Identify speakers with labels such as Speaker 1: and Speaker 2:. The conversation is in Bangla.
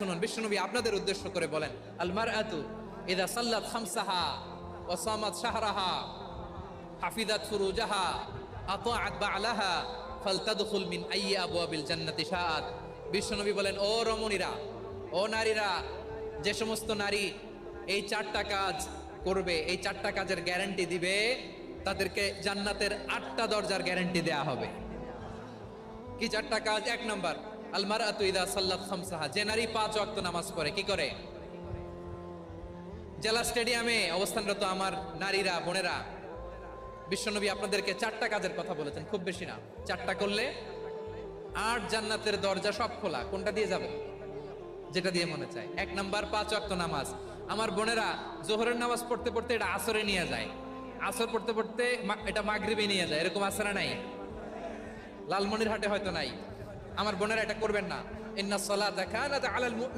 Speaker 1: শুনুন, বিশ্বনবী আপনাদের উদ্দেশ্য করে বলেন, আল মারআতু ইযা সাল্লাত খামসাহা ওয়া সামাত শাহরাহা হাফিজাত ফুরুজাহা আতাআত বা'লাহা ফালতাদখুল মিন আইয়ি আবওয়াবিল জান্নাতি শাআত। বিশ্বনবী বলেন, ও রমণীরা, ও নারীরা, যে সমস্ত নারী এই চারটা কাজ করবে, এই চারটা কাজের গ্যারান্টি দিবে, তাদেরকে জান্নাতের 8টা দরজার গ্যারান্টি দেয়া হবে। কি চারটা কাজ? এক নাম্বার, আল মারআতু ইযা সাল্লাত খামসাহা, যে নারী 5 ওয়াক্ত নামাজ পড়ে। কি করে? জেলা স্টেডিয়ামে অবস্থানরত আমার নারীরা, বোনেরা, বিশ্বনবী আপনাদেরকে 4টা কাজের কথা বলেছেন, খুব বেশি না। 4টা করলে 8 জান্নাতের দরজা সব খোলা। কোনটা দিয়ে যাবে? যেটা দিয়ে মনে চায়। এক নাম্বার, 5 ওয়াক্ত নামাজ। আমার বোনেরা জোহরের নামাজ পড়তে পড়তে এটা আসরে নিয়ে যায়, আসর পড়তে পড়তে এটা মাগরিবে নিয়ে যায়। এরকম আসরা নাই? লালমনিরহাটে হয়তো নাই। আমার বোনেরা এটা করবেন না। ইন্নাস সালাতা কানাত আলাল